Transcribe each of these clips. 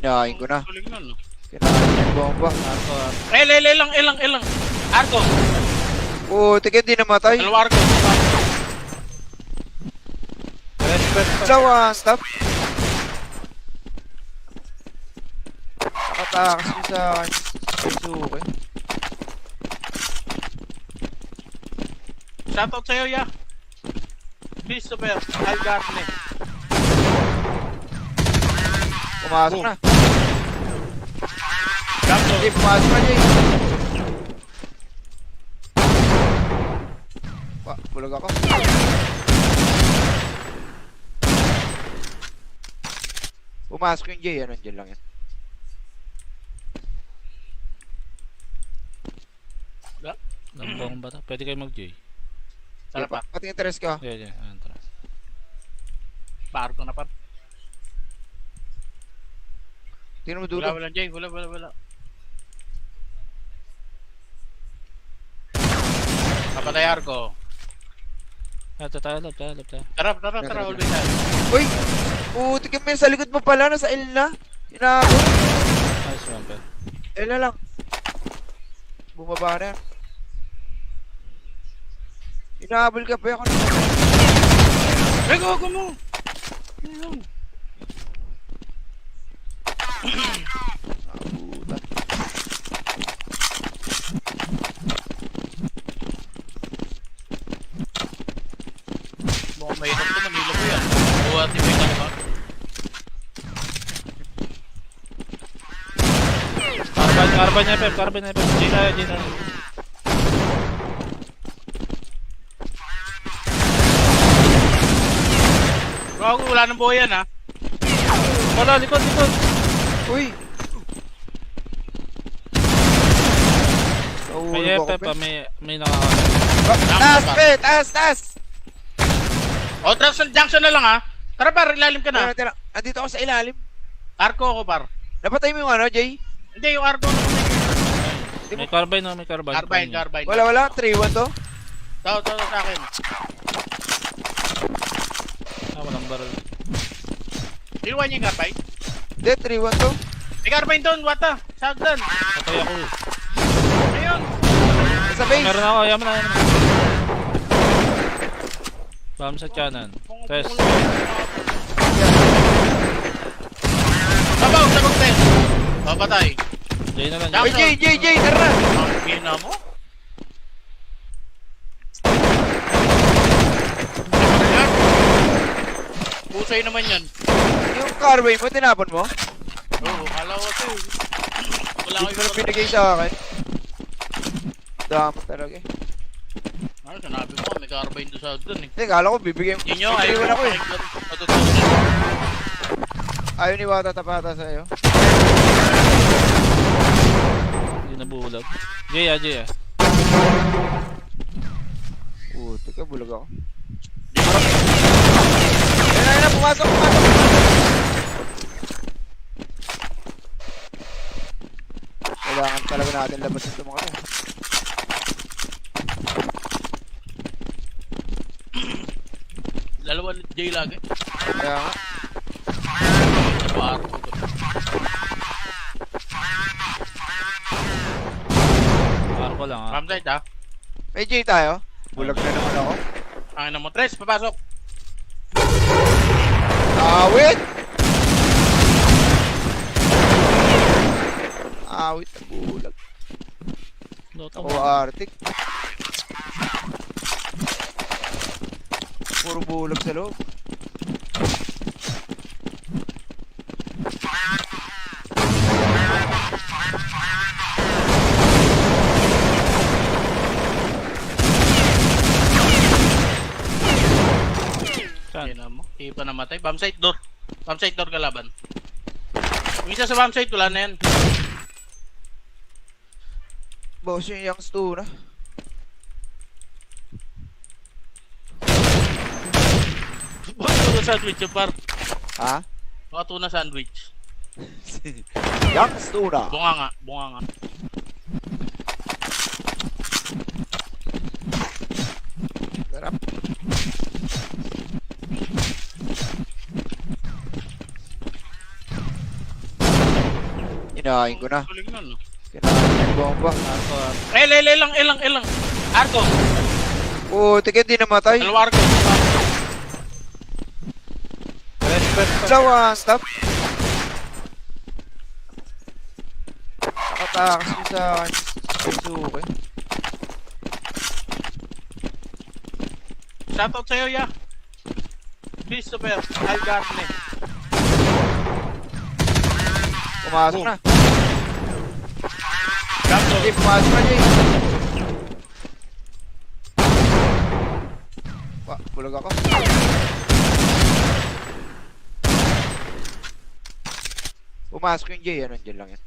Kinain ko na. Galing nun, no? Kinain yung bomba. Arko. Ilang. Argo. Putik, hindi namatay. Dalawa Argo. Respect pa. Dalawa, stop. Nakatakas nyo sa akin. Suzuki. Shoutout sa'yo, ya. Christopher, Algarne. Pumasok na. Gamso. Jay, pumasok na, Jay. Bulag ako. Pumasok yung Jay, ano, dyan lang yan. Lambong ba to? Pwede kayo mag-J. Sarap pa. Pati interest ko. Yeah. Ayan, tara. Argo na pa. Tingnan mo dulo. Wala, Jay. Wala. Kapatay Argo. Ito tayo, lab tayo. Tara, always tayo. Uy! Putik yung sa likod mo pala, nasa L na. Inaabot. Nice one, pe. L na lang. Bumaba na yan. Inaabol ka pa ako. Ay, go mo! Ayun. Abutan. Mukhang mahirap ito, Manila mo yan. Buwa, tipay ka ba? Carbon niya, Pep. J tayo. Bago, wala nang buhay yan, ha? Wala, likod. Uy! May Nahulog ako, Pep, pe. may nakaka... Taas, pe! Taas! O, junction na lang, ha? Tara, par, ilalim ka na. Tira. Andito ako sa ilalim. Arco ako, par. Napatay mo yung ano, Jay? Hindi, yung Arco. May carbine, no? May carbine. Carbine. Wala. 3-1 to. Tao, sa akin. Walang barrel. Inuwan niya yung carbine. Hindi, 3-1 to. May carbine doon, wata. Shotgun. Patay ako eh. Ayun. Sa base. Meron ako, yaman na. Bam sa kanan. Test. Sabaw, sabog test. Papatay. J na lang. Uy, Jay, tara na. Ang pina mo. Pusay naman yan. Yung carbine mo, tinapon mo? Oo, kala ko ito. Wala Hindi ko mo na binigay sa akin. Dami talaga eh. Ano, sinabi mo, may carbine doon sa doon eh. Hindi, kala ko bibigay mo. Yun yun, ayaw Iwan ako eh. Matutunan. Ayaw ni Wata tapata sa'yo. Hindi nabulag. J. Puti ka, bulag ako. Ayun na, pumasok. Kailangan talaga natin labas ito mga to. Dalawa J lagi. Kaya nga. Sa bar. Arko lang ha. Ramside ha. May J tayo. Bulag na naman ako. Ang ina mo, Tres, papasok. Awit! Awit na bulag. Loto Ako mo. Arctic. Puro bulag sa loob. Saan? Yan mo. Hindi pa namatay. Bombsite door. Bombsite door kalaban. Yung isa sa bombsite, wala na yan. Boss yung young stu na. Baka tuna sandwich yung par. Ha? Baka tuna sandwich. Young stu na. Bunga nga. Sarap. Kinain ko na. Galing nun. Kinain yung bomba. Arko, Elang. Arko. Putik yan, di namatay. Dalawa Arko. Respect pa. Dalawa, stop. Nakatakas ko sa akin. Suzuki. Shoutout sa'yo, ya. Christopher Algarne. Pumasok na. Shoutout. Jay, pumasok na, Jay. Bulag ako. Pumasok yung Jay, ano, dyan lang yan.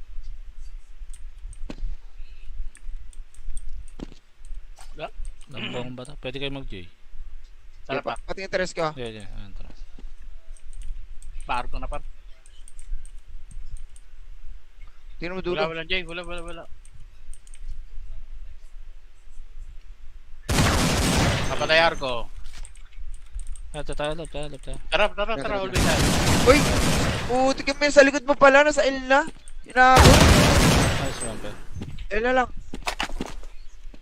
Nambong ba to? Pwede kayo mag-J. Tara pa. Pati interest ka. Yeah. Ayan, tara. Paarko na pa. Tingnan mo dulo. Wala, Jay. Wala. Kapatay Arko. Tayo. Tara. Always tayo. Uy! Putik yung sa likod mo pala. Nasa L na. Hinabol. Nice one, pe. L na lang.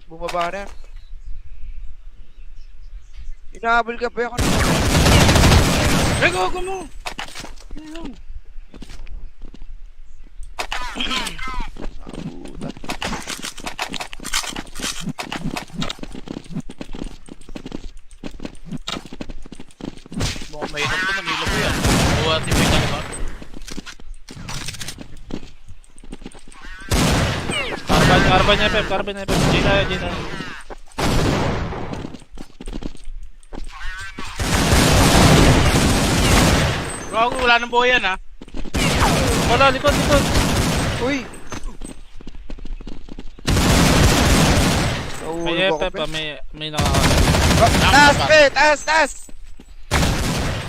Bumaba na yan. Hinahabol ka pa ako. Ay, gago mo! Ayun. Nabutan. Mukhang mahirap to, Manila mo yan. Buwa, tipay ka ba? Carbine niya, Pep. J tayo. Gago, wala nang buhay yan, ha? Wala, likod. Uy! May Nahulog ako, Pep, pe. may nakaka... Taas, pe! Taas!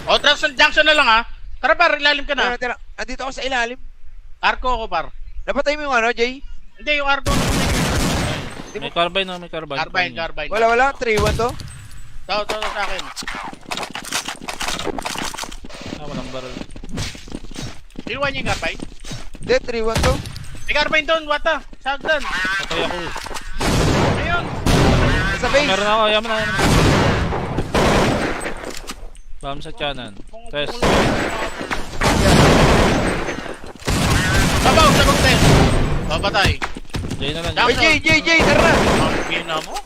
O, junction na lang, ha? Tara, par, ilalim ka na. Tira. Andito ako sa ilalim. Arko ako, par. Napatay mo yung ano, Jay? Hindi, yung Arko. May carbine. Carbine. Wala. 3-1 to. Tao sa akin. Walang barrel. Inuwan niya yung carbine. Hindi, 3-1 to. May carbine doon, wata. Shotgun. Patay ako. Ayun. Nasa base. Meron ako, yaman na. Bam sa tiyanan. Test. Sabaw, sabog test. Papatay. J na lang. Uy, Jay, tara na. Ang pina mo.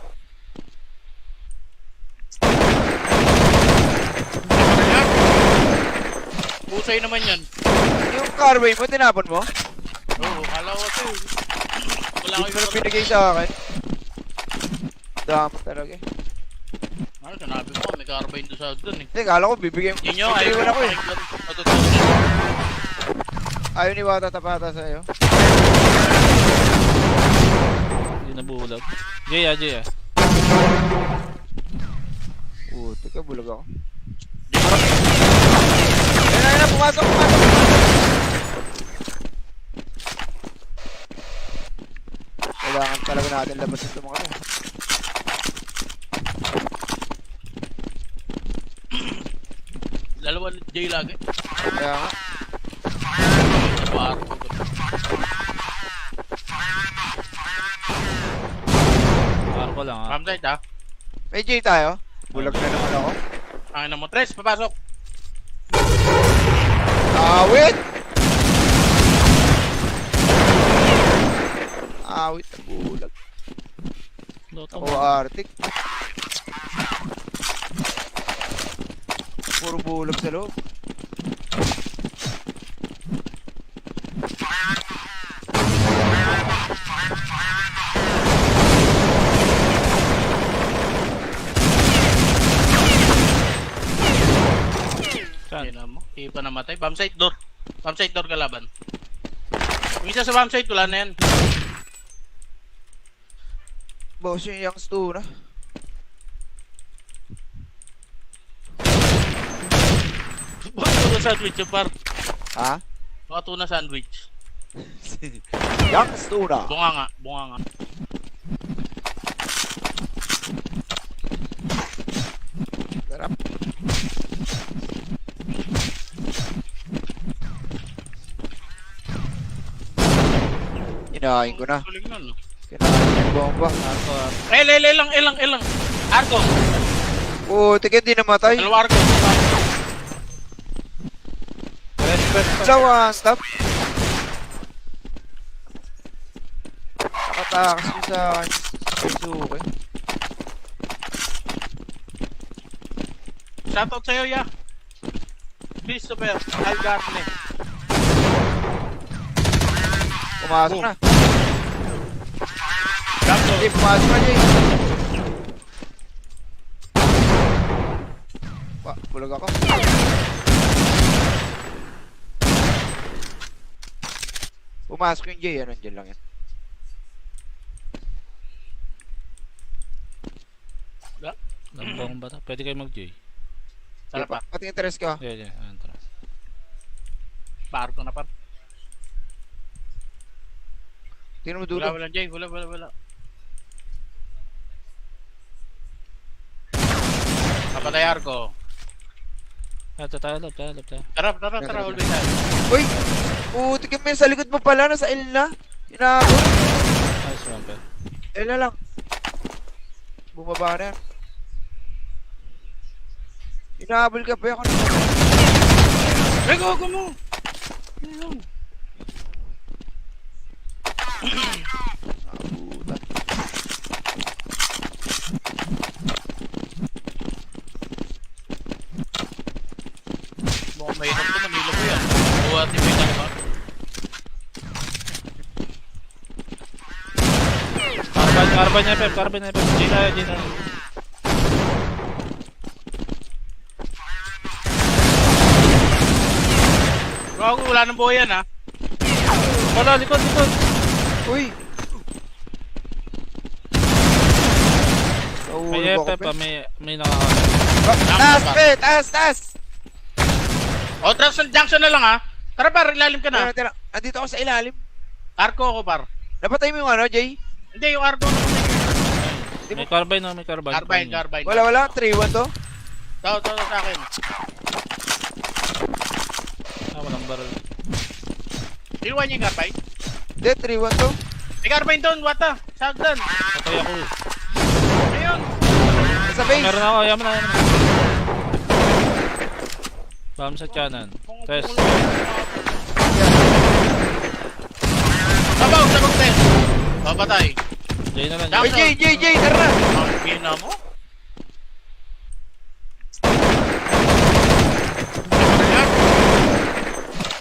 Ayan. Pusay naman yan. Yung carbine mo, tinapon mo? Oo, kala ko ito. Wala Hindi ko mo na binigay sa akin. Dami talaga eh. Ano, sinabi mo, may carbine doon sa doon eh. Hindi, kala ko bibigyan. Yun nyo, ayaw Bibigyan ko ako eh. Ayaw ni Wata tapata sa'yo. Hindi nabulag. J. Puti ka, bulag ako. Ayun na, pumasok. Kailangan talaga natin labas ito mga to. Dalawa J lagi. Kaya nga. Sa bar. Arko lang ha. Ramside ha. May J tayo. Bulag na naman ako. Angin na mo. Tres, papasok. Awit! Awit na bulag. Loto Ako mo. Arctic. Puro bulag sa loob. Saan? Ayun na mo. Hindi pa namatay. Bombsite door. Bombsite door kalaban. Yung isa sa bombsite, wala na yan. Boss yung young stu na. Baka tuna sandwich yung par. Ha? Baka tuna sandwich. Young stu na. Bunga nga. Sarap. Kinain ko na. Galing nun. Kinain yung bomba. Arko, arko. Elang. Arko. Putik, hindi namatay. Dalawa arko. Respect pa. Dalawa, stop. Nakatakas ko sa akin. Suzuki. Shoutout sa'yo, ya. Christopher, I've got me. Pumasok na. Gamso. Jay, pumasok na, Jay. Bulag ako. Pumasok yung Jay, ano, dyan lang yan. Lambang ba ito? Pwede kayo mag-J. Tara pa. Pati interest ka. Yeah. Ayan, tara. Arko na pa. Tingnan mo dulo. Wala, Jay. Wala. Napatay arko. Ito tayo. Tara, always tayo. Uy! Putik yung sa likod mo pala, nasa L na. Inabot. Nice one, pe. L na lang. Bumaba na yan. Inahabol ka pa ako. Ay, go mo! Nabutan. Mukhang mahirap to, Manila mo yan. Buwa, tipid na ba? Carbon niya, Pep. J tayo. Gago, wala nang buhay yan, ha? Wala, likod. Uy! May Nahulog ako, Pep, pe. may nakaka... Taas, pe! Taas! O, junction na lang, ha? Tara, par, ilalim ka na. Tira. Andito ako sa ilalim. Arko ako, par. Napatay mo yung ano, Jay? Hindi, yung arko. May carbine. Carbine. Wala. 3-1 to. Tao sa akin. Walang barrel. Iluwan niya yung carbine. Hindi, 3-1 to. May carbine doon, wata. Sagdan. Patay ako eh. Ayun. Nasa base. Meron ako, yaman na. Bam sa kanan. Test. Sabog, test. Papatay. J na lang. Uy, Jay, tara na. Ang pina mo.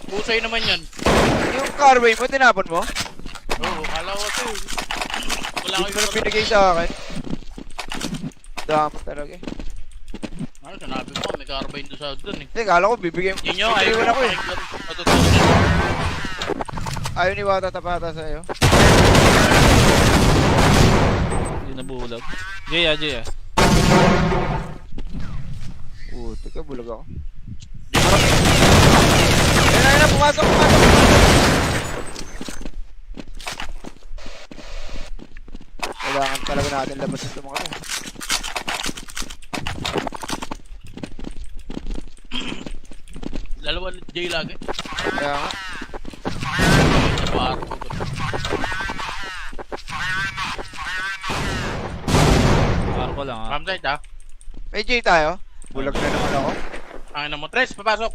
Pusay naman yan. Yung carway mo, tinapon mo? Oo, kala ko ito. Wala ko Hindi mo na yung... binigay sa akin. Dami talaga eh. Ano, sinabi mo, may carbine doon sa doon eh. Hindi, kala ko bibigyan mo. Yun nyo, ayaw Bibigyan ko ako eh. matutunan. Ayaw ni Wata tapata sa'yo. Hindi nabulag. J. Putik ka, bulag ako. Ayun, pumasok. Kailangan talaga natin labas ito mga to. Dalawa J lagi. Kaya nga. Arko. Arko lang ha. Ramside ha. May J tayo. Bulag na naman ako. Ang ina mo, Tres, papasok.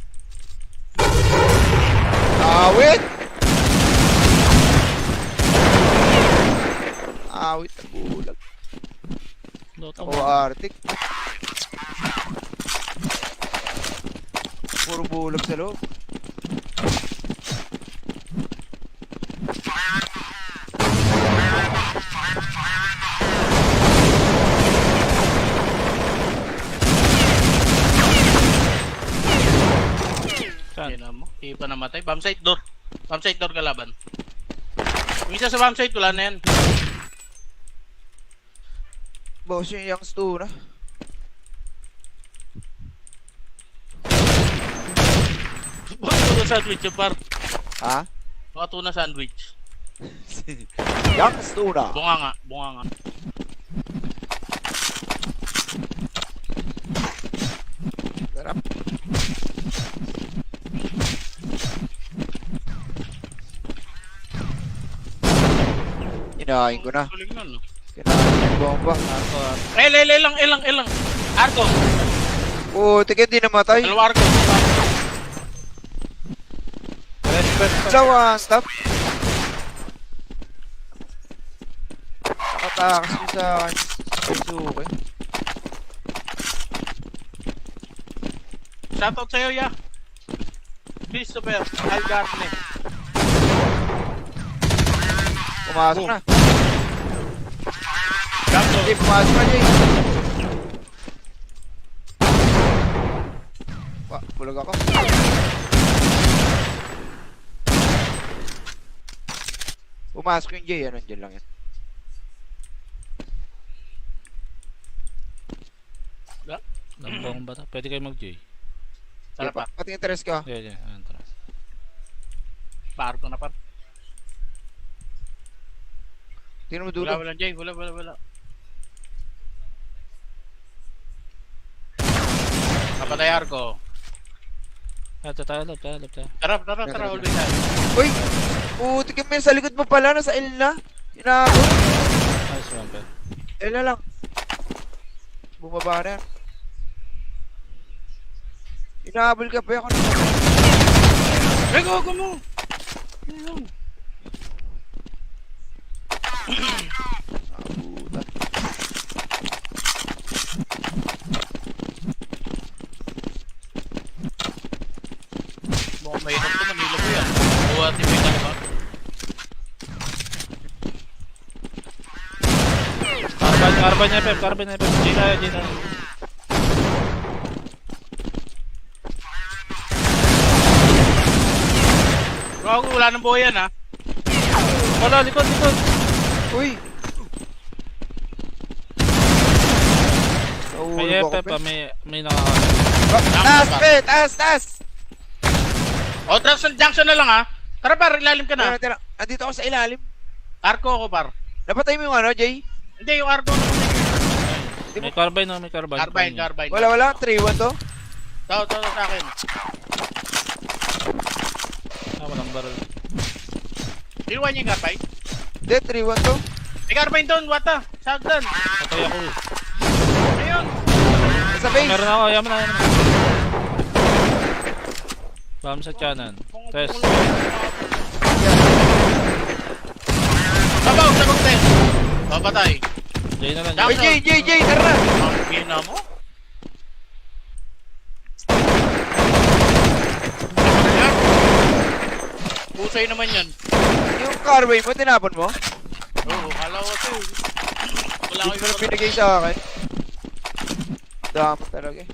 Awit na bulag. Dota Ako mo. Arctic. Puro bulag sa loob. Saan? Ina mo, hindi pa namatay. Bombsite door. Bombsite door kalaban. Yung isa sa bombsite, wala na yan. Boss yung young stu na. Tuna sandwich yung par. Ha? Mga tuna sandwich. Young stu na. Bunga nga. Sarap. Kinain ko na. Galing nun, no? Kinain yung bomba. Arko, arko. Ilang. Arko. Putik, hindi namatay. Dalawa Arko. Respect. Dalawa, stop. Nakatakas mo sa akin. Suzuki. Shoutout sa'yo, ya. Christopher Algarne. Pumasok na. Gamso. Jay, pumasok na, Jay. Bulag ako. Pumasok yung Jay, ano, dyan lang yan. Lambong ba? Pwede kayo mag-J. Tara pa. Pati interest ka. Yeah. Ayan, tara. Arko na par. Tingnan mo dulo. Wala, Jay. Wala. Kapatay Arko. Tayo. Tara, always tayo. Uy! Putik yung sa likod mo pala, nasa L na. Inaabot. Nice one, pe. L na lang. Bumaba na yan. Inaabol ka pa ako. Ay, go mo! Ayun. Abutan. Mukhang mahirap to, Manila ko yan. Buwa, tipid na ba? Carbine niya, Pep. J tayo. Gago, wala nang buhay yan, ha? Wala, likod. Uy! May Nahulog ako, Pep, pe. may nakaka... Taas, pe! Taas! O, junction na lang, ha? Tara, par, ilalim ka na. Tira. Andito ako sa ilalim. Arko ako, par. Napatay mo yung ano, Jay? Hindi, yung Arko. May carbine. Carbine. Wala. 3-1 to. Tao sa akin. Walang barrel. Iluwan niya yung carbine. Hindi, 3-1 to. May carbine doon, wata. Sagdan. Patay ako eh. Ayun. Sa base. Meron ako, yaman na. Bam sa tiyanan. Test. Sabaw, sabaw test. Papatay. J na lang. Uy, Jay, tara na. Ang gina mo. Ayan. Pusay naman yan. Yung carway mo, tinapon mo? Oo, kala ko ito. Wala ko Hindi mo yung binigay sa akin. Dami talaga eh.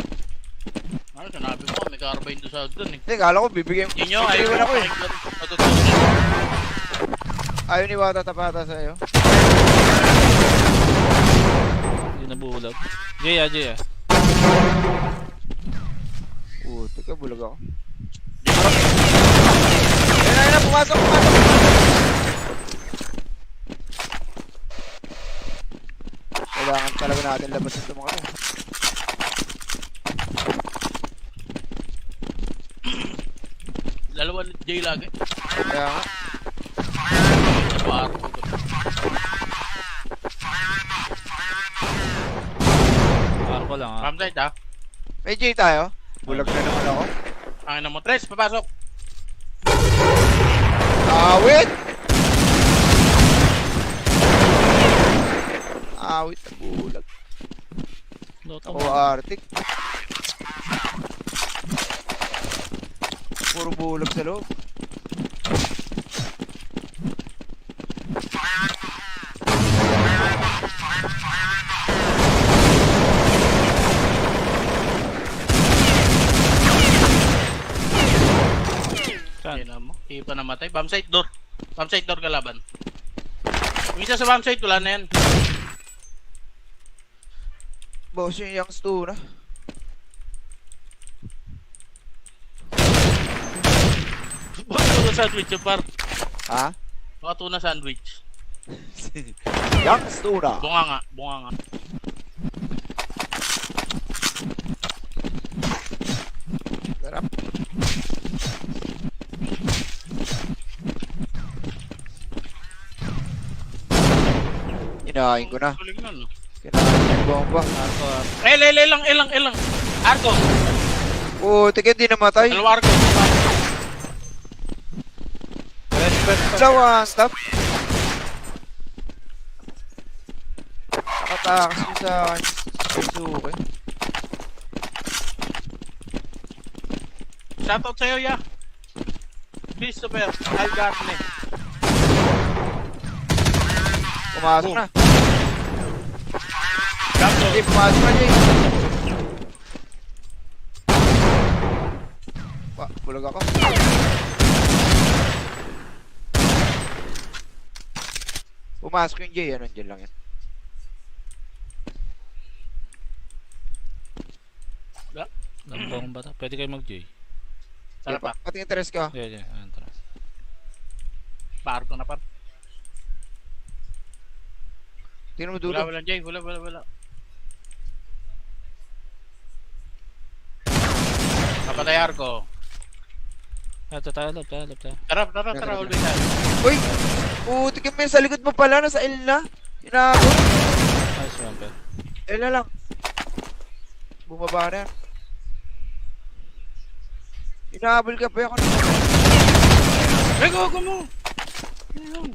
ano, sinabi mo, may carbine doon sa doon eh. Hindi, kala ko bibigyan mo. Hindi nyo, ayaw Bibigyan ko ako eh. Ayaw ni Wata tapata sa'yo. Hindi nabulag. J. Putik ka, bulag ako. Ayun, pumasok. Kailangan talaga natin labas ito mga to. Dalawa J lagi. Kaya nga. Arko. Arko lang ha. Ramside ha. May J tayo. Bulag na naman ako. Ang ina mo, Tres, papasok. Awit! Awit na bulag. Loto Ako mo. Arctic. Puro bulag sa loob. Ayun na mo. Hindi pa namatay. Bombsite door. Bombsite door kalaban. Misa sa bombsite, wala na yan. Boss yung young stu na. Baka tuna sandwich yung par. Ha? Baka tuna sandwich. Young stu na. Bunga nga. Sarap. Kinain ko na. Galing nun. Kinain ko yung bomba. Arko, arko. Ilang. Arko. Putik, hindi namatay. Dalawa arko. Respect pa. Sa one stop. Nakatakas ko sa akin. Suzuki. Shoutout sa'yo, ya. Christopher Algarne. Pumasok na. Gamso. Jay, pumasok na, Jay. Bulag ako. Pumasok yung Jay, ano, dyan lang yan. Lambang ba ito? Pwede kayo mag-J. Tara pa. Pati interest ka. Yeah, yeah. Ayan, tara. Arko na pa. Tingnan mo dulo. Wala, Jay. Wala. Napatay arko. Ito tayo. Tara. Always tayo. Uy! Putik yung sa likod mo pala. Nasa L na. Inaabot. Nice one, pe. L na lang. Bumaba na yan. Inaabol ka pa ako. Ay, go mo! Ayun.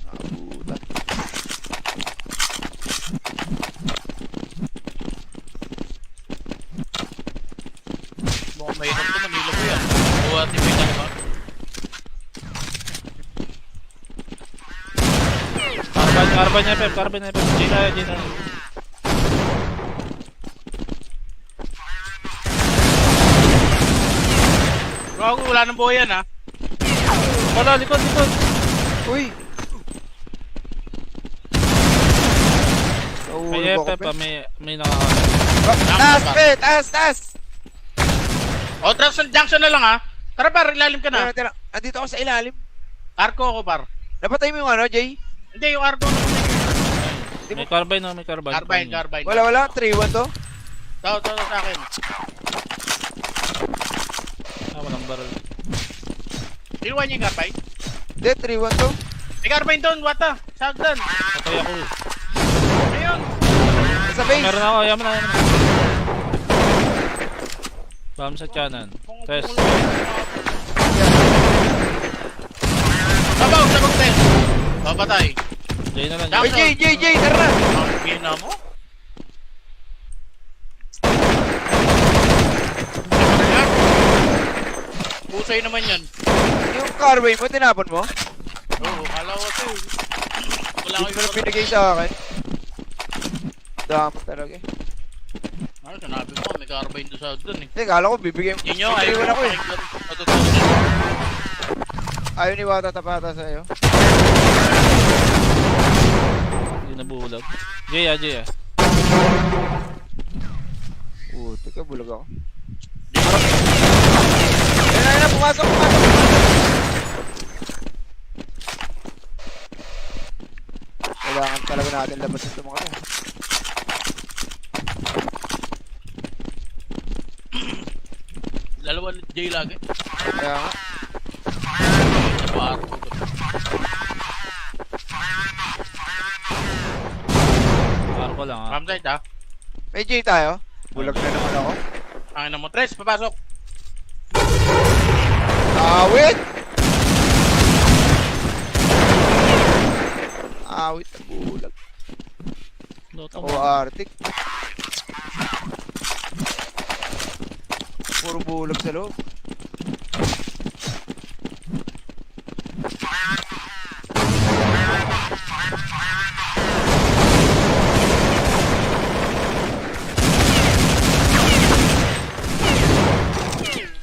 Abutan. Mukhang mahirap to, Manila ko yan. Buhat yung may ba? Carbine niya, Pep. J na. Gago, wala nang buhay yan, ha? Wala, likod. Uy! May Nahulog ako, Pep, pe. may nakaka... Taas, pe! Taas! O, junction na lang, ha? Tara, par, ilalim ka na. Tira. Andito ako sa ilalim. Arko ako, par. Napatay mo yung ano, Jay? Hindi, yung arko. May carbine, no? May carbine. Carbine. Wala. 3-1 to. Tao, sa akin. Walang barrel. Iluwan niya yung carbine. Hindi, 3-1 to. May carbine doon, wata. Sagdan. Patay ako eh. Ayun. Sa base. Meron ako, yaman na. Bam sa kanan. Test. Sabaw, test. Papatay. J na lang. Uy, Jay, tara na. Ang pina mo. Pusay naman yan. Yung carway mo, tinapon mo? Oo, kala ko ito. Wala Hindi ko mo na binigay sa akin. Dami talaga eh. Ano, sinabi mo, may carbine doon sa doon eh. Hindi, kala ko bibigay mo. Hindi nyo, ayaw Iwan ako eh. Matutunan. Ayaw ni Wata tapata sa'yo. Hindi nabulag. J. Teka, bulag ako. Ayun na, pumasok. Kailangan talaga natin labas ito mga to. Dalawa J lagi. Kaya nga. Arko. Arko lang, ha. Ramside ha. May J tayo. Bulag na naman ako. Ang ina mo, Tres, papasok. Awit! Awit na bulag. Dota Ako mo. Arctic. Puro bulag sa loob.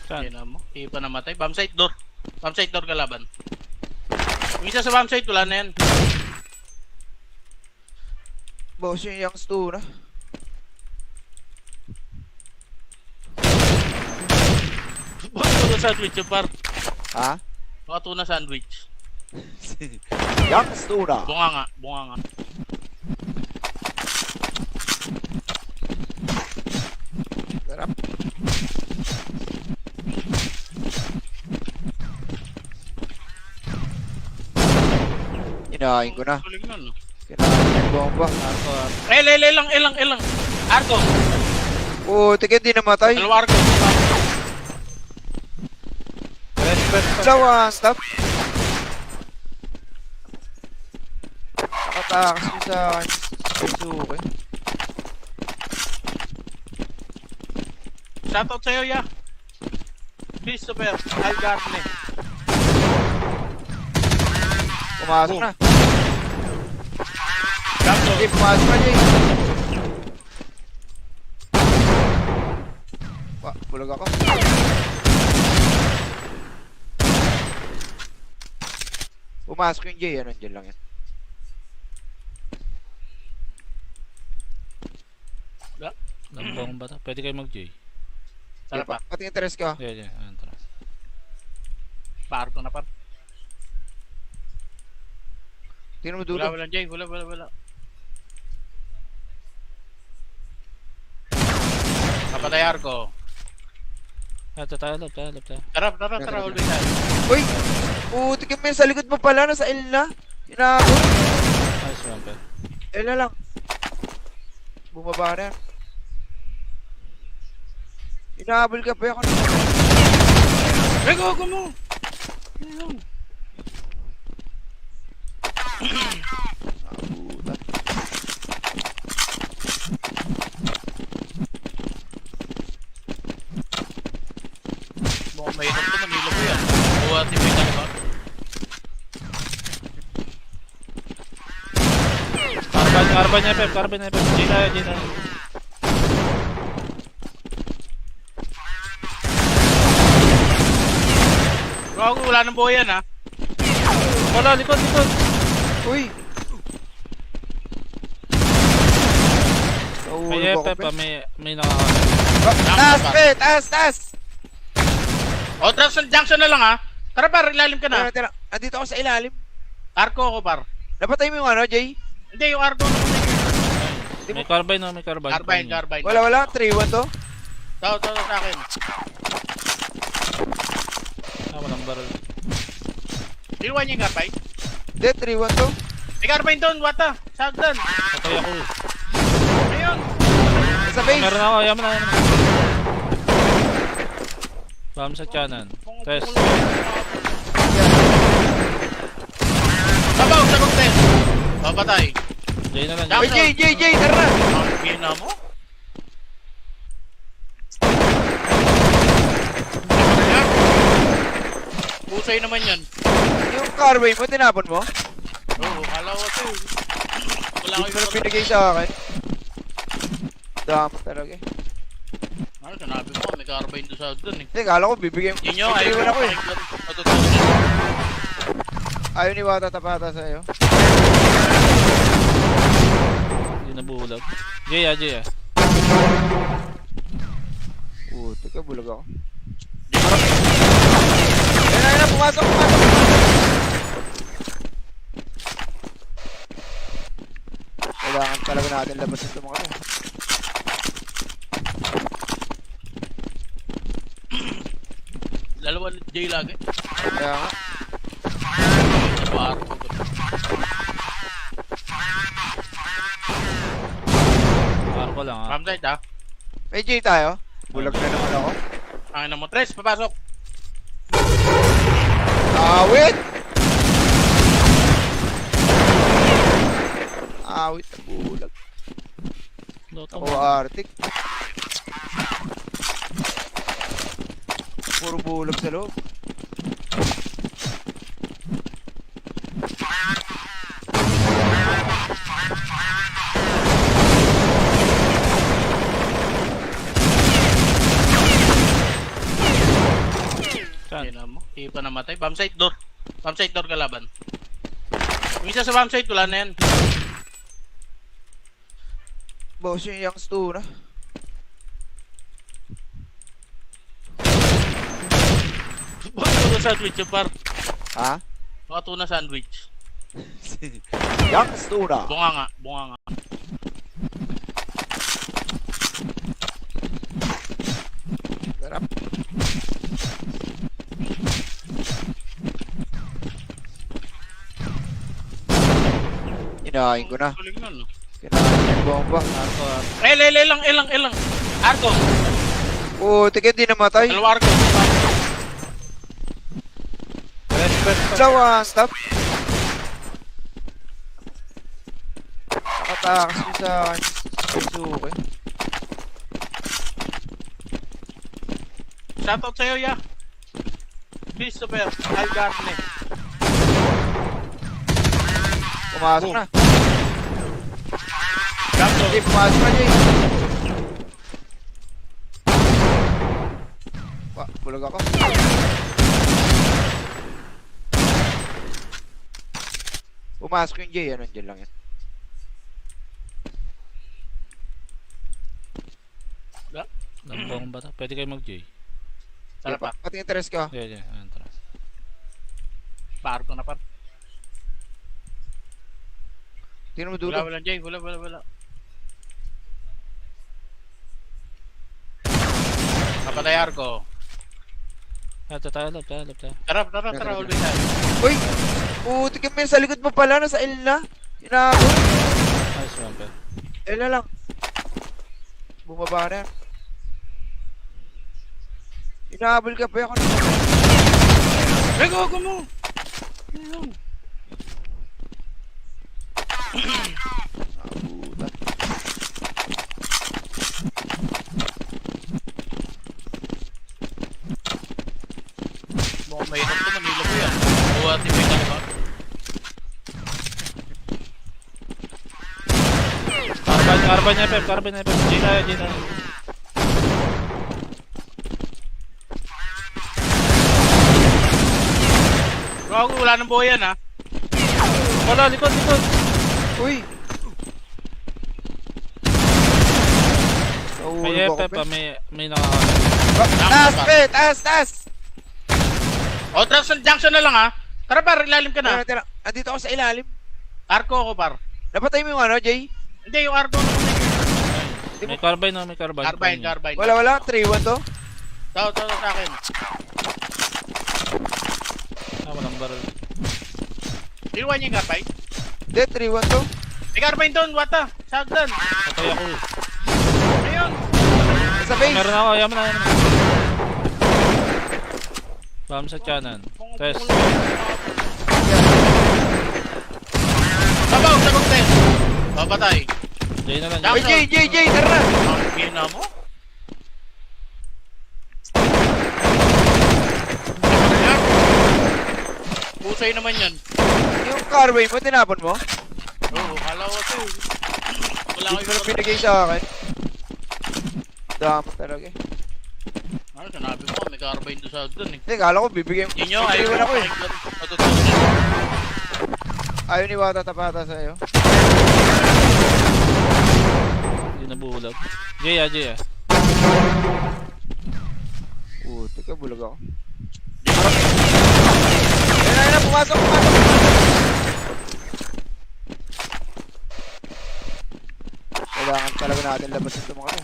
Saan? Ina mo, hindi pa namatay. Bombsite door. Bombsite door kalaban. Yung isa sa bombsite, wala na yan. Boss yung young stu na. Baka tuna sandwich yung par. Ha? Baka tuna sandwich. Young stu na. Bunga nga. Sarap. Kinain ko na. Tulig nun. Kinain yung bomba. Arko, arko. Ilang. Arko. Putik, hindi namatay. Dalawa arko. Rest. Dalawa, stop. Nakatakas niyo sa akin. Suzuki. Shoutout sa'yo, ya. Christopher Algarne. Pumasok na. Gamso. Jay, pumasok na, Jay. Bulag ako. Pumasok yung Jay, ano, dyan lang yan. Lambong ba ito? Pwede kayo mag-J. Tara pa. Pati interest ka. Yeah. Ayan, tara. Paarko na pa. Tingnan mo dulo. Wala, Jay. Wala. Kapatay arko. Ito tayo. Tara. Always tayo. Uy! Putik yung sa likod mo pala. Nasa L na. Inaabot. Nice one, pe. L na lang. Bumaba na yan. Inaabol ka pa ako na. Ay, gogo mo! Ayun. Abutan. Mukhang mahirap ito. Manila ko yan. Buwa, tipay ka ba? Carbine niya, Pep. J na. Gogo, wala nang buhay yan, ha? Wala, likod. Uy! May Nahulog ako, Pep, pe. may nakakala. Taas, pe! Taas! O, junction na lang, ha? Tara, par, ilalim ka na. Tira. Andito ako sa ilalim. Arko ako, par. Napatay mo yung ano, Jay? Hindi, yung arko. May carbine. Carbine. Wala. 3-1 to. Tao sa akin. Walang barrel. Iwan niya yung carbine. Hindi, 3-1 to. May carbine doon, wata. Sagdan. Patay ako. Ayun. Sa base. Meron ako, yaman na. Bam sa tiyanan. Test. Sabaw, sabaw, test. Papatay. J na lang. Jump. Uy, Jay, tara na. Ang pina mo. Ayan. Pusay naman yan. Yung carway mo, tinapon mo? Oo, kala ko ito. Wala Hindi ko mo na yung pinigay sa akin. Dama talaga eh. ano, sinabi mo, may carbine doon sa doon eh. Hindi, kala ko bibigyan mo. Hindi nyo, ayaw Bibigyan ko ako eh. Ayaw ni Wata tapata sa'yo. Hindi nabulag. J. Puti ka, bulag ako. Ayun na, pumasok. Kailangan talaga natin labas ito mga ano. Dalawa J lagi. Kaya nga. Sa bar. Arko lang, ha. Ram side ha. May J tayo. Bulag na naman ako. Angin na mo. Tres, papasok. Awit! Awit na bulag. Loto Ako mo. Arctic. Puro bulag sa loob. Saan? Ayun na mo. Hindi pa namatay. Bomb site door. Bomb site door kalaban. Yung isa sa bomb site, wala na yan. Boss yung young stu na. Baka tuna sandwich yung par. Ha? Baka tuna sandwich. Young stu na. Bunga nga. Sarap. Kinain ko na. Galing nun. Kinain yung bomba. Arko, arko. Elang. Arko. Putik, hindi namatay. Dalawa arko. Press. Dalawa, stop. Nakatakas ko sa Suzuki. Shoutout sa'yo, ya. Christopher, Algarne. Pumasok na. Gamso. Jay, pumasok na, Jay. Bulag ako. Pumasok yung Jay, ano, dyan lang yan. Lambong ba to? Pwede kayo mag-J. Tara pa. Pati interest ko. Yeah. Ayan, tara. Paarko na pa. Tingnan mo dulo. Wala, Jay. Wala. Kapatay arko. Tayo, lap tayo. Tara, always tayo. Uy! Putik yung sa likod mo pala, nasa L na. Hinabol. Nice one, pe. L na lang. Bumaba na yan. Hinahabol ka pa ako. Go mo! Ayun. Nabutan. Mukhang mahirap to, Manila po yan. Buwa, tipay ka ba? Carbon niya, Pep. J na. Gago, wala nang buhay yan, ha? Wala, likod. Uy! May Nahulog ako, Pep, pe. may nakakala. Taas, pe! Taas! O, junction na lang, ha? Tara, par, ilalim ka na. Tira. Andito ako sa ilalim. Arko ako, par. Napatay mo yung ano, Jay? Hindi, yung arko. May carbine. Carbine. Wala. 3-1 to. Tao sa akin. Walang barrel. Inuwan niya yung carbine. Hindi, 3-1 to. May carbine doon, wata. Shotgun. Patay ako. Ayun. Sa base. Meron ako, yaman na. Bam sa kanan. Test. Sabaw, sabog test. Papatay. J na lang. Uy, Jay, tara na. Ang pina mo. Pusay naman yan. Yung carbine mo, tinapon mo? Oo, kala ko ito. Wala Hindi ko mo na yung... binigay sa akin. Dama talaga eh. Ano, sinabi mo, may carbine doon sa doon eh. Hindi, kala ko bibigyan mo. Yun yun, ayaw Iwan ako eh. Matutunan. Ayaw ni Wata tapata sa'yo. Hindi nabulag. J. Puti ka, bulag ako. Ayun na, pumasok. Kailangan talaga natin labas ito mga to.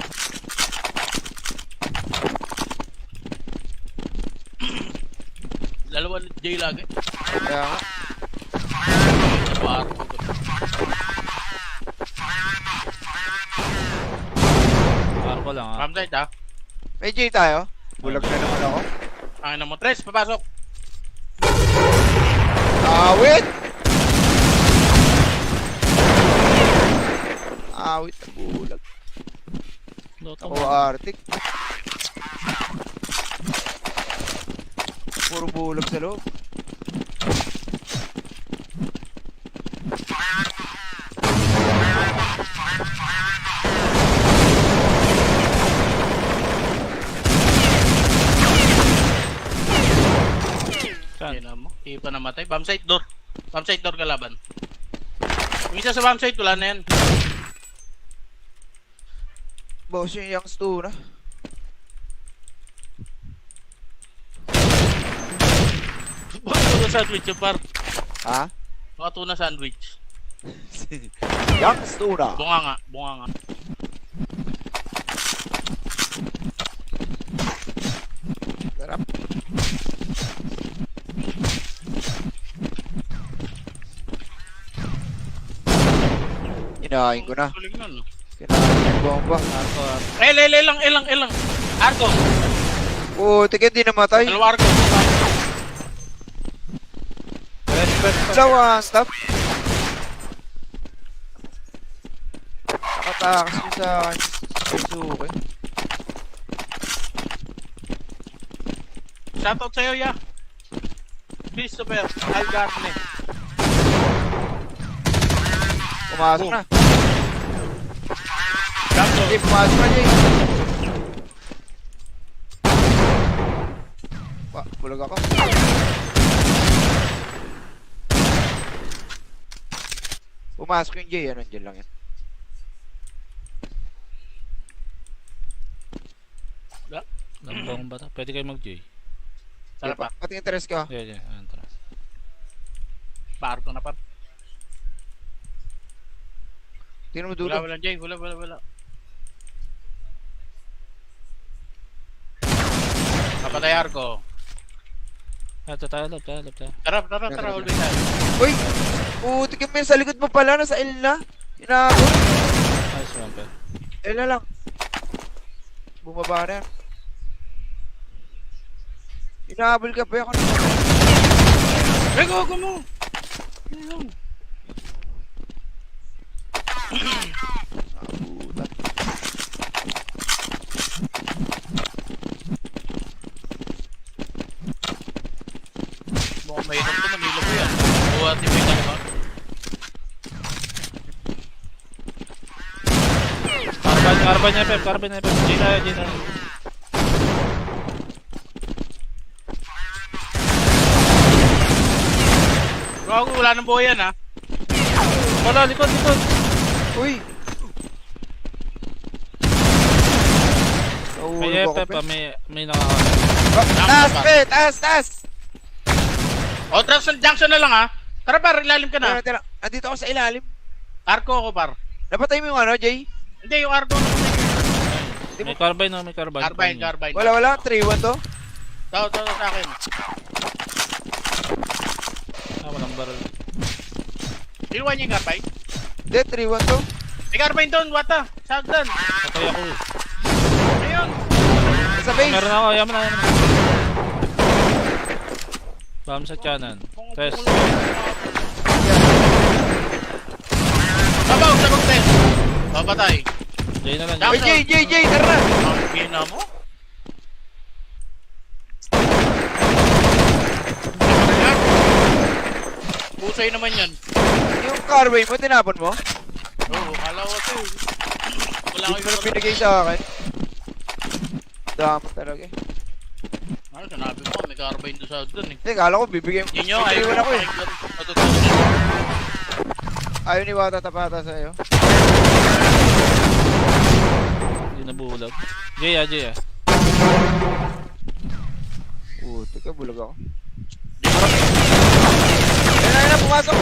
Dalawa J lagi. Kaya nga. Sa bar. Arko lang ha. Ramside ha. May J tayo. Bulag na naman ako. Ang na mo. Tres, papasok. Awit! Awit na bulag. Loto Ako mo. Arctic. Puro bulag sa loob. Saan? Yan mo. Hindi pa namatay. Bombsite door. Bombsite door kalaban. Yung isa sa bombsite, wala na yan. Boss yung young stu na. Baka tuna sandwich yung par. Ha? Baka tuna sandwich. Young stu na. Bunga nga. Sarap. Kinain ko na. Galing nun. Kinain yung bomba. Arko, arko. Elang. Argo. Putik yan, di namatay. Dalawa argo. Respect pa. Dalawa, stop. Nakatakas ko sa akin. Suzuki. Shoutout sa'yo, ya. Christopher, Algarne. Pumasok na. Gamso. Jay, pumasok na, Jay. Bulag ako. Pumasok yung Jay, ano, dyan lang yan. Lambang ba ito? Pwede kayo mag-J. Sarap pa. Pati interest ka. Yeah. Ayan, tara. Paargo na pa. Tingnan mo dulo. Wala, Jay. Wala. Kapatay argo. Ito tayo, lab tayo. Tara, always tayo. Uy! Putik yung sa likod mo pala, nasa L na. Hinabol. Nice one, pe. L na lang. Bumaba na yan. Hinahabol ka pa ako na. Ay, go mo! Ayun. Nabutan. Mukhang mahirap ito, Manila mo yan. Buwa, tipay ka ba? Carbon niya, Pep. J tayo. Gago, wala nang buhay yan, ha? Wala, likod. Uy! May Nahulog ako, Pep, pe. may nakaka... Taas, pe! Taas! O, Trapson Junction na lang, ha? Tara, par, ilalim ka na. Tira. Andito ako sa ilalim. Arco ako, par. Napatay mo yung ano, Jay? Hindi, yung Arco. May carbine, no? May carbine. Carbine. Wala. 3-1 to. Tao sa akin. Walang barrel. Inuwan niya yung carbine? Hindi, 3-1 to. May carbine doon, wata. Sagdan. Patay ako eh. Ayun. Sa base. Meron ako, yaman na. Bam sa tiyanan. Test. Sabog, test. Papatay. J na lang. Uy, Jay, tara na. Ang pina mo? Pusay naman yan. Yung carway mo, tinapon mo? Oo, kala ko ito. Wala Hindi ko mo na yung... binigay sa akin. Dami talaga eh. Ano, sinabi mo, may carbine doon sa doon eh. Hindi, kala ko bibigyan mo. Yun nyo, ayaw Bibigyan ako eh. Matutunan. Ayaw ni Wata tapata sa'yo. Hindi nabulag. J. Teka, bulag ako. Ayun na, pumasok.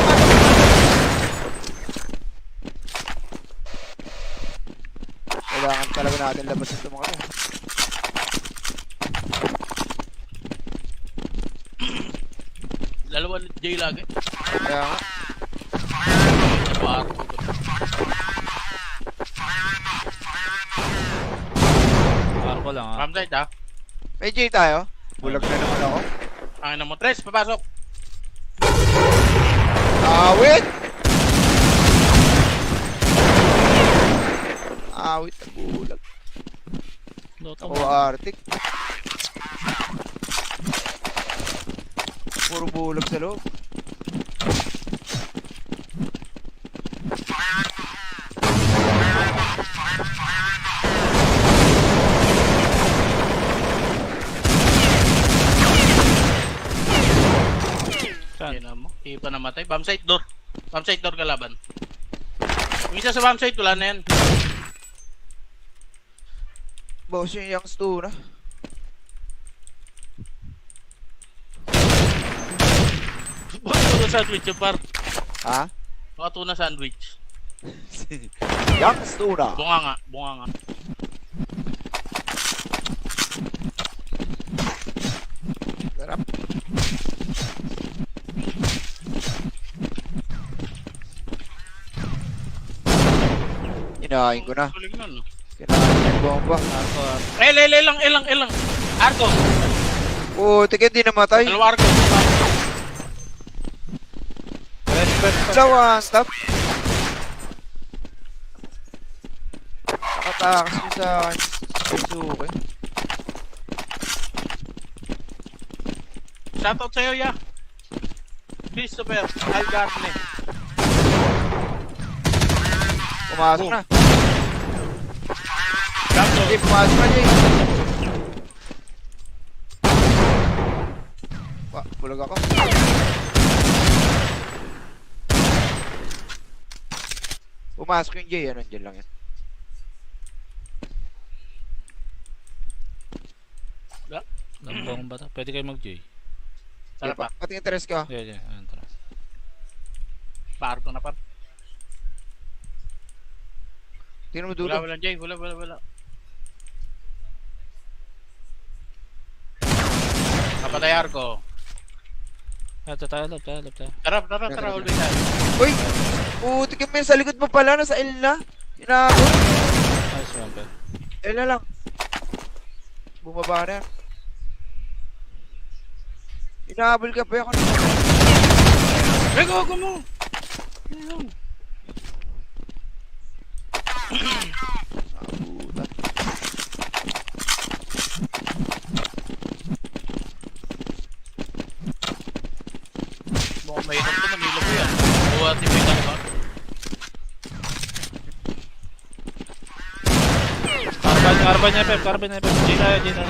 Kailangan talaga natin labas ito mga to. Dalawa J lagi. Kaya nga. Sa bar. Arko lang ha. Ramside ha. May J tayo. Bulag na naman ako. Ang ina mo, Tres, papasok. Awit! Awit na bulag. Dota Ako mo. Arctic. Puro bulag sa loob. Saan? Yan mo. Hindi pa namatay. Bombsite door. Bombsite door kalaban. Yung isa sa bombsite, wala na yan. Boss yung young stu na. Tuna sandwich yung par. Ha? Baka tuna sandwich. Young stu na. Bunga nga. Sarap. kinain ko na. Galing nun, no? Kinain yung bomba. Arko, arko. Ilang. Arko. Putik, hindi namatay. Dalawa Arko. Respect pa. Dalawa, stop. Nakatakas mo sa akin. Suzuki. Shoutout sa'yo, ya. Christopher, Algarne. Pumasok na. Gamso. Jay, pumasok na, Jay. Bulag ako. Pumasok yung Jay, ano, dyan lang yan. Lambong ba to? Pwede kayo mag-J. Tara pa. Pati interest ka. Yeah. Ayan, tara. Paarko na pa. Tingnan mo dulo. Wala, Jay. Wala. Napatay Arko. Tayo. Tara, always tayo. Uy! Putik yung sa likod mo pala, nasa L na. Inaabot. Nice one, pe. L na lang. Bumaba na yan. Inahabol ka pa yan. Hey, go mo! Ayun. Abutan. Mukhang mahirap to, Manila mo yan. Buwa, tipay ka ba? Carbon niya, Pep. J tayo.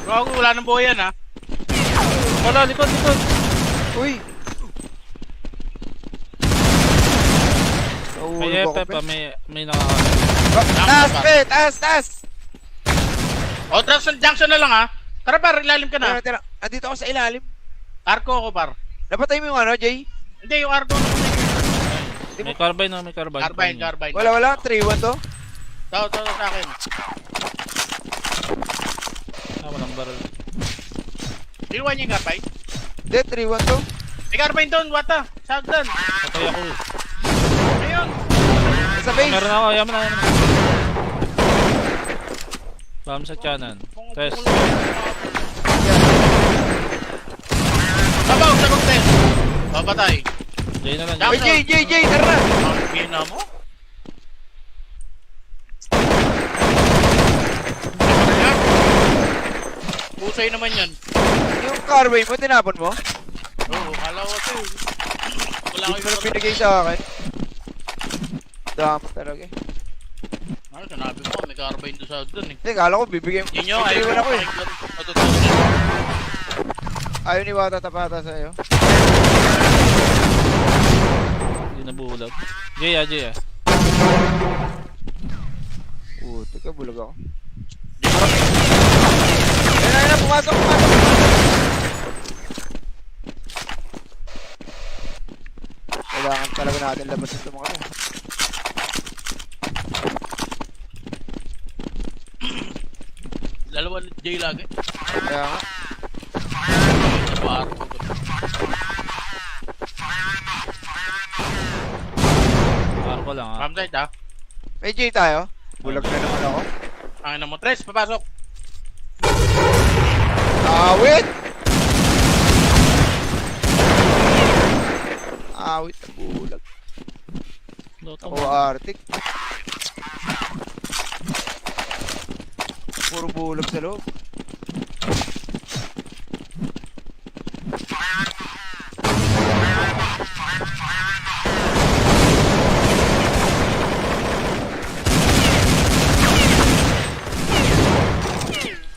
Bro, wala nang buhay yan, ha? Wala, likod. Uy! May Nahulog ako, Pep, pe. may nakakala. Taas, pe! Taas! O, Trapson Junction na lang, ha? Tara, par, ilalim ka na. Tira. Andito ako sa ilalim. Arko ako, par. Napatay mo yung ano, Jay? Hindi, yung Arko. May carbine. Carbine. Wala. 3-1 to. Tao sa akin. Walang barrel. Iwan niya yung carbine. Hindi, 3-1 to. May carbine doon, wata. Sagdan. Patay ako eh. Ayun. Sa base. Meron ako, yaman na. Bam sa tiyanan. Test. Sabaw, sa cocktail. Papatay. J na lang. Uy, Jay, tara na. Ang pina mo. Pusay naman yan. Yung carway mo, tinapon mo? Oo, kala ko ito. Wala ko Hindi mo na yung binigay sa akin. Dami talaga eh. ano, sinabi mo, may carbine doon sa doon eh. Hindi, kala ko bibigyan mo. Yun nyo, Ayaw ayaw ako eh. Ayaw ni Wata tapata sa'yo. Hindi nabulag. J. Putik ka, bulag ako. Ayun, pumasok. Kailangan talaga natin labas ito mga to. Dalawa J lagi. Kaya nga. Arko. Arko lang ha. From side, ha? May J tayo. Bulag na naman ako. Ang ina mo, Tres, papasok. Awit! Awit na bulag. Lotong. Ako Arctic. Puro bulag sa loob.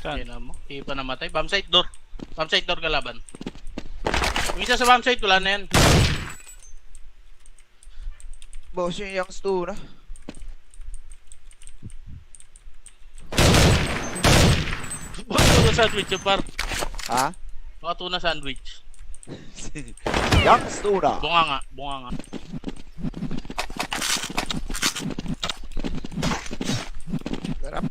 Ayun na mo. Hindi pa namatay. Bomb site door. Bomb site door kalaban. Yung isa sa bomb site, wala na yan. Boss yung young stu na. Baka tuna sandwich yung par. Ha? Baka tuna sandwich. Young stu na. Bunga nga. Sarap.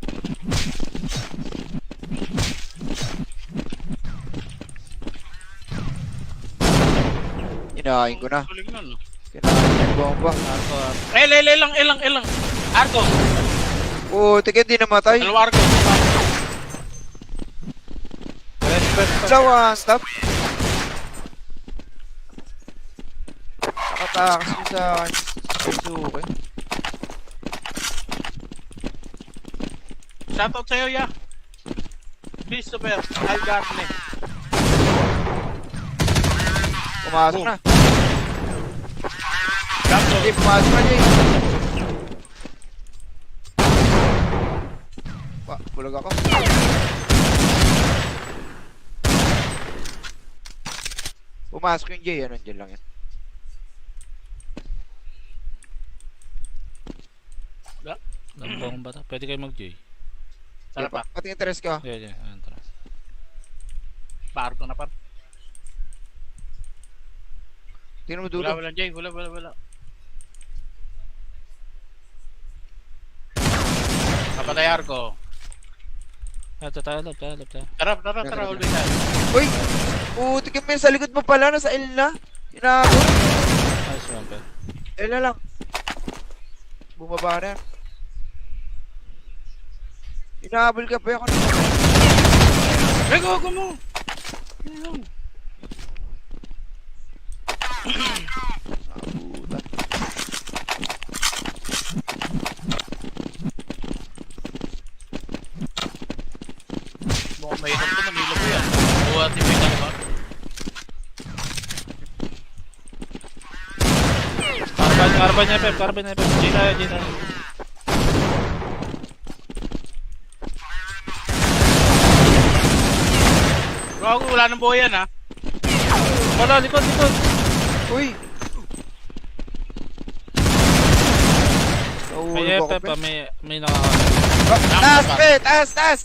Kinain ko na. Galing nun. Kinain yung bomba. Arko, arko. Elang. Arko. Putik, hindi namatay. Dalawa Arko. Respect pa. Sa one stop. Nakatakas ko sa akin. Suzuki. Shoutout sa'yo, ya. Christopher Algarne. Pumasok na. Gamso. Jay, pumasok na, Jay. Bulag ako. Pumasok yung Jay, ano, dyan lang yan. Lambang bata. Pwede kayo mag-J. Sarap pa. Pati interest ka. Yeah. Ayan, tara. Arko na par. Tingnan mo dulo. Wala, Jay. Wala. Kapatay Arko. Tayo. Tara, always tayo. Uy! Putik yung sa likod mo pala. Nasa L na. Inaabot. Nice one, pe. L na lang. Bumaba na yan. Inahabol ka pa ako. Ay, gago mo! Ayun. Abutan. Mukhang mahirap ito, Manila ko yan. Buhat yung may ba? Carbine niya, Pep. J tayo. Gago, wala nang buhay yan, ha? Wala, likod. Uy! May Nahulog ako, Pep, pe. may nakaka... Taas, pe! Taas!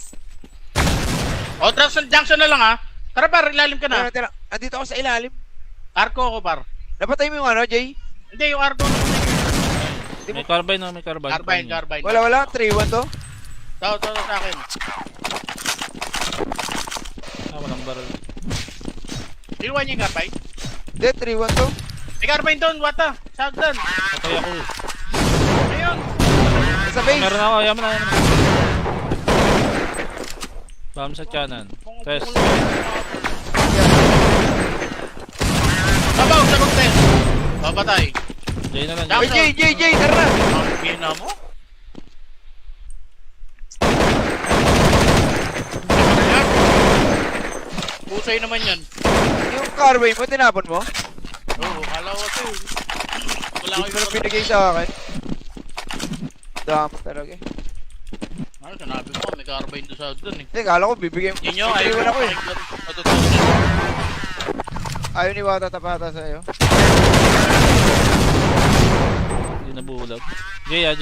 O, junction na lang, ha? Tara, par, ilalim ka na. Tira. Andito ako sa ilalim. Arko ako, par. Napatay mo yung ano, Jay? Hindi, yung Arko. May carbine. Carbine. Wala. 3-1 to. Tao sa akin. Walang barrel. Iluwan niya yung carbine. Hindi, 3-1 to. May carbine doon, wata. Sagdan. Patay ako. Ayun. Sa base. Meron ako, yaman na. Bam sa kanan. Test. Sabaw, sabog test. Papatay. J na lang. Uy, Jay, tara na. Ang gina mo. Pusay naman yan. Yung carway mo, tinapon mo? Oo, kala ko ito. Wala ko Hindi mo na yung... binigay sa akin. Dami talaga eh. Ano, sanabi mo, may carbine doon sa doon eh. Hindi, kala ko bibigyan mo. Ninyo, Ayaw ayaw ako eh. Ayaw ni Wata tapata sa'yo. Hindi nabulag. J.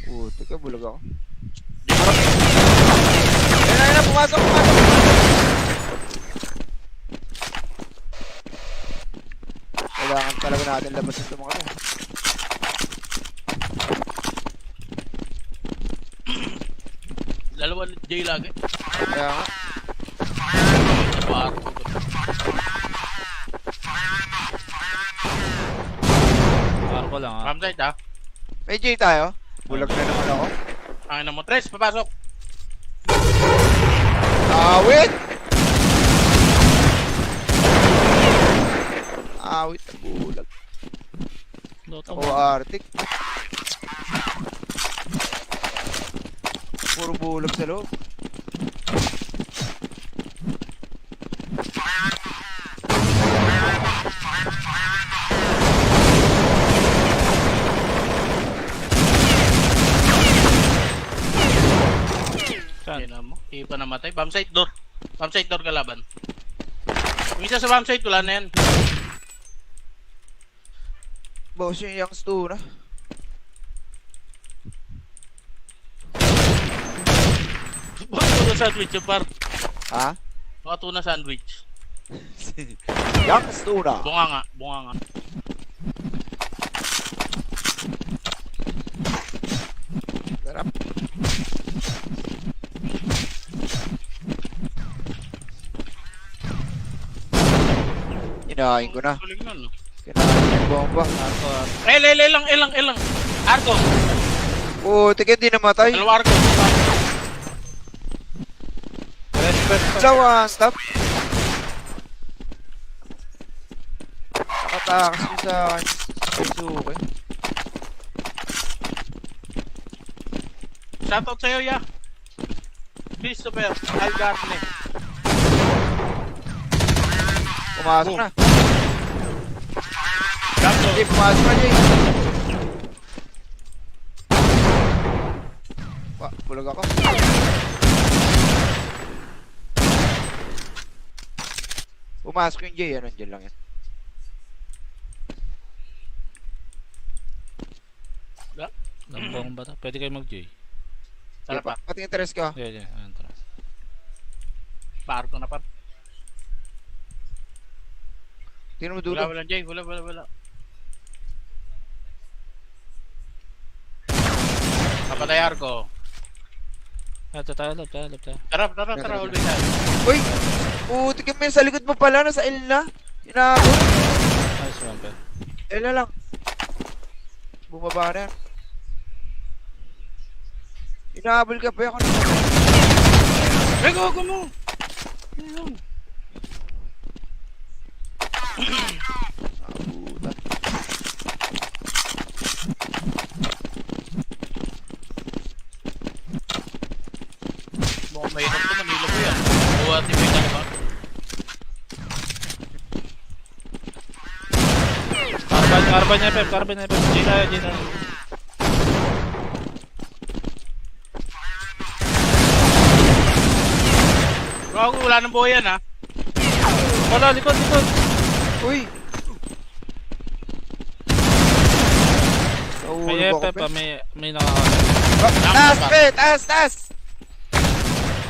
Putik ka, bulag ako. Ayun, pumasok. Kailangan talaga natin labas ito mga to. Dalawa J lagi. Kaya nga. Arko. Arko lang, ha. Ramside ha. May J tayo. Bulag na naman ako. Ang ina mo, Tres, papasok. Awit! Awit na bulag. Lotong. Ako Arctic. Puro bulag sa loob. Saan? Ina mo, hindi pa namatay. Bombsite door. Bombsite door kalaban. Yung isa sa bombsite, wala na yan. Boss yung young stu na. Baka tuna sandwich yung par. Ha? Baka tuna sandwich. Young stu na. Bunga nga. Sarap. Kinain ko na. Galing nun. Kinain ko yung bomba. Arko, arko. Ilang. Arko. Putik, hindi namatay. Dalawa Arko. Respect. Dalawa, stop. Nakatakas niyo sa akin. Suzuki. Shoutout sa'yo, ya. Christopher Algarne. Pumasok na. Gato. Jay, pumasok na, Jay. Bulag ako. Pumasok yung Jay, ano, dyan lang yan. Lambong ba ito? Pwede kayo mag-J. Tara pa. Pati interest ka. Yeah, yeah. Ayan, tara. Pa-Arko na pa. Tingnan mo dulo. Wala, Jay. Wala. Kapatay Arko. Ito tayo. Tara. Always tayo. Uy! Putik yung sa likod mo pala. Nasa L na. Inaabot. Nice one, pe. L na lang. Bumaba na yan. Inaabol ka pa ako na. Ay, gogo mo! Ayun. Abutan. Mukhang mahirap to, Manila ko yan. Buwa, tipid na ba? Carbine niya, Pep. J na. Gago, wala nang buhay yan, ha? Wala, likod. Uy! May Nahulog ako, Pep, pe. may nakakala. Taas, pe! Taas!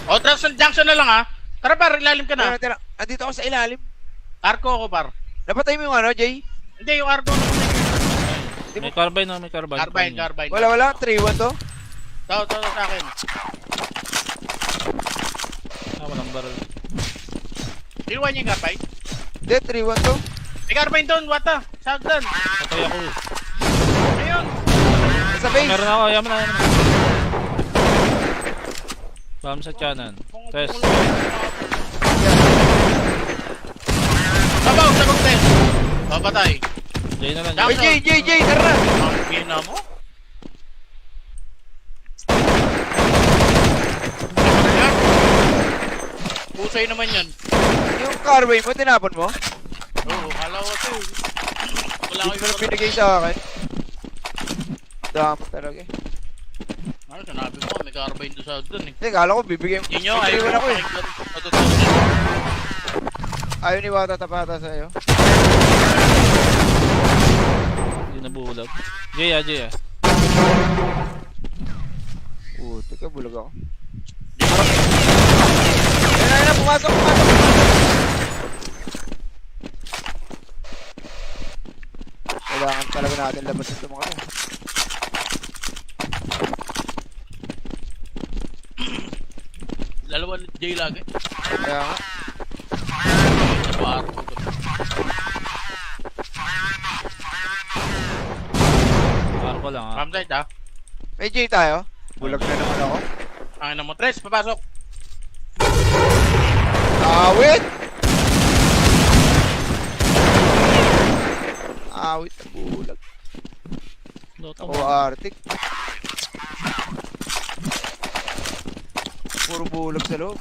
O, junction na lang, ha? Tara, par, ilalim ka na. Tira. Andito ako sa ilalim. Arko ako, par. Napatay mo yung ano, Jay? Hindi, yung Arko. May carbine. Carbine. Wala. 3-1 to. Tao, sa akin. Walang barrel. Inuwan niya yung carbine. Hindi, 3-1 to. May carbine doon, wata. Shotgun. Patay ako eh. Ayun. Sa base. Meron ako, yaman na. Bam sa tiyanan. Test. Sabaw, sabaw, test. Papatay. J na lang. Uy, Jay, tara na. Ang pina mo. Pusay naman yan. Yung carway mo, tinapon mo? Oo, kala ko ito. Wala ko Hindi mo na binigay sa akin. Dami talaga eh. Ano, sinabi mo, may carbine doon sa doon eh. Hindi, kala ko bibigay mo. Hindi nyo, ayaw Iwan ako eh. Matutunan. Ayaw ni Wata tapata sa'yo. Hindi nabulag. J. Teka, bulag ako. Ayun na, pumasok. Kailangan talaga natin labas ito mga to. Dalawa J lagi. Kaya nga. Nabarko ko. Arko lang ha. From side ha. May J tayo. Bulag na naman ako. Ang mo, Tres, papasok. Awit! Awit na bulag. Lotong. Ako Arctic. Puro bulag sa loob.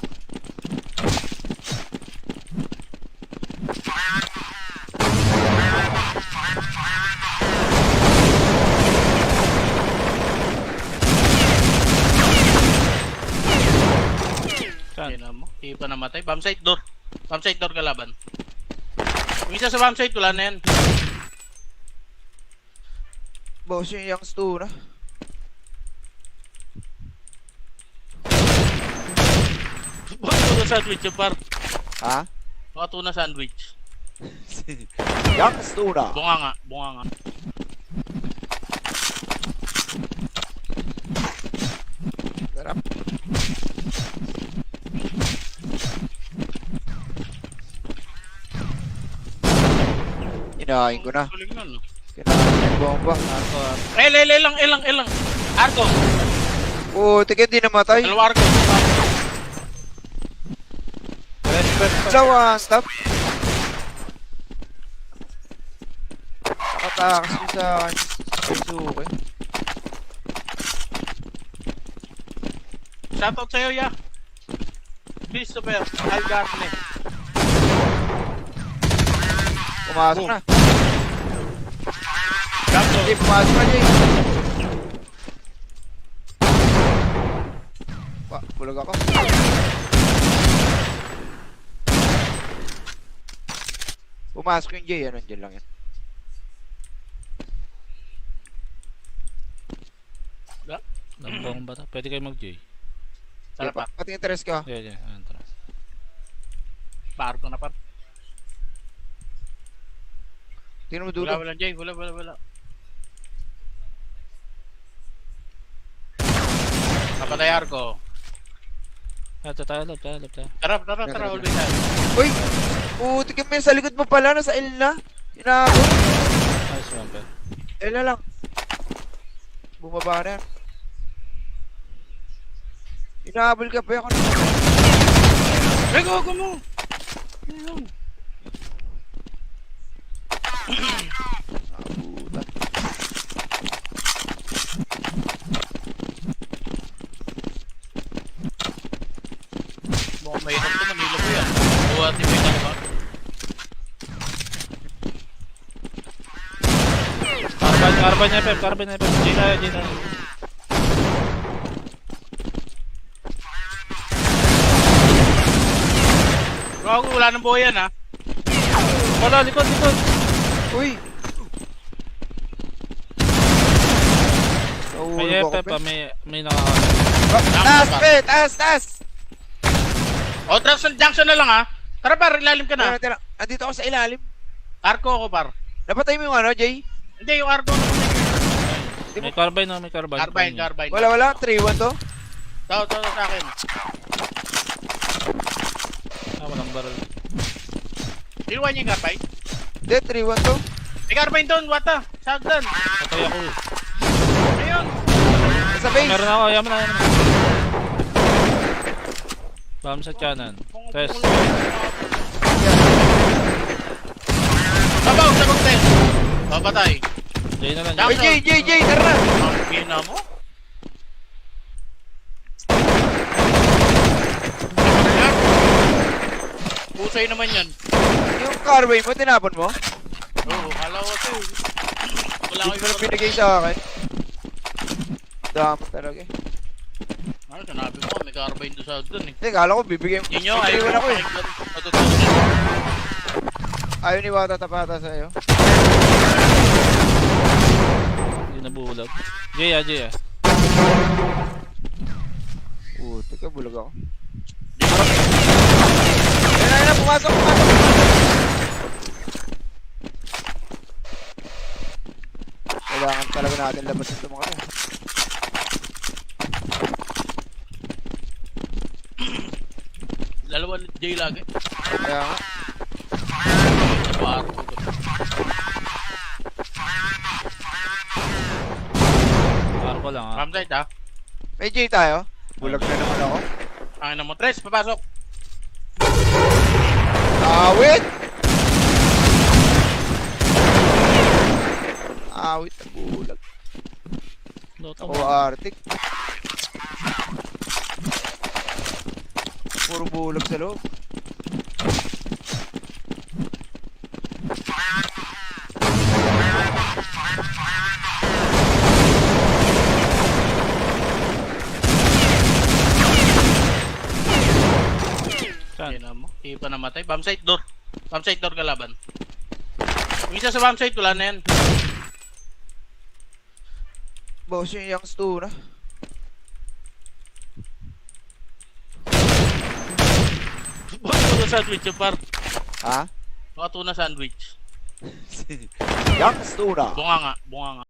Ayun na mo. Hindi pa namatay. Bomb site door. Bomb site door kalaban. Yung isa sa bomb site, wala na yan. Boss yung young stu na. Baka tuna sandwich yung par. Ha? Baka tuna sandwich. Young stu na. Bunga nga. Sarap. Kinain ko na. Galing nun. Kinain yung bomba. Arko, arko. Elang. Arko. Putik yun, di namatay. Dalawa arko. Respect. Dalawa, stop. Nakatakas yun sa akin. Suzuki. Shoutout sa'yo, ya. Christopher Algarne. Pumasok na. Gamso. Jay, pumasok na, Jay. Bulag ako. Pumasok yung Jay, ano, dyan lang yan. Lambong ba ito? Pwede kayo mag-J. Tara pa. Pati interest ka. Yeah. Ayan, tara. Paarko na pa. Tingnan mo Wala, dulo. Jay. Wala. Napatay arko. Ito tayo, loob tayo. Tara. Always tayo. Uy! Putik yun, sa likod mo pala. Nasa L na. Inago. Nice one, pe. L na lang. Bumaba na yan. Inahabol ka pa ako. Ay, go mo! Ayun. Abutan. Mukhang mahirap ito, Manila ko yan. Buhat yung may ba? Carbine niya, Pep. J na. Gago, wala nang buhay yan, ha? Wala, likod. Uy! May Nahulog ako, Pep, pe. may nakakala. Taas, pe! Taas! O, junction na lang, ha? Tara, par, ilalim ka na. Tira. Andito ako sa ilalim. Arko ako, par. Napatay mo yung ano, Jay? Hindi, yung arko. May carbine, no? May carbine. Carbine. Wala. 3-1 to. Tao sa akin. Walang barrel. Iwan niya yung carbine. Hindi, 3-1 to. May carbine doon, wata. Sagdan. Patay ako. Ayun. Nasa base. Meron ako, yaman na. Bam sa kanan. Test. Babaw, sabog test. Papatay. J na lang. Jump. Uy, Jay, tara na. Ang gina mo. Ayan. Pusay naman yan. Yung carway mo, tinapon mo? Oo, kala ko ito. Wala Hindi ko na ko pinigay sa akin. Dama talaga eh. Ano, sinabi mo, may carbine doon sa doon eh. Hindi, kala ko bibigay mo. Yun nyo, ayaw Iwan ako eh. Matutunan. Ayaw ni Wata tapata sa'yo. Hindi nabulag. J. Teka, bulag ako. Ayun na, pumasok. Kailangan talaga natin labas ito mga to. Dalawa J lagi. Kaya nga. Napaarko ko. Arko lang, ha. Ramside ha. May J tayo. Bulag na naman ako. Angin na mo. Tres, papasok. Awit! Awit na bulag. Loto Ako mo. Arctic. Puro bulag sa loob. Saan? Yan mo. Hindi pa namatay. Bombsite door. Bombsite door kalaban. Yung isa sa bombsite, wala na yan. Boss yung young stu na. Baka tuna sandwich yung par. Ha? Baka tuna sandwich. Young stu na. Bunga nga.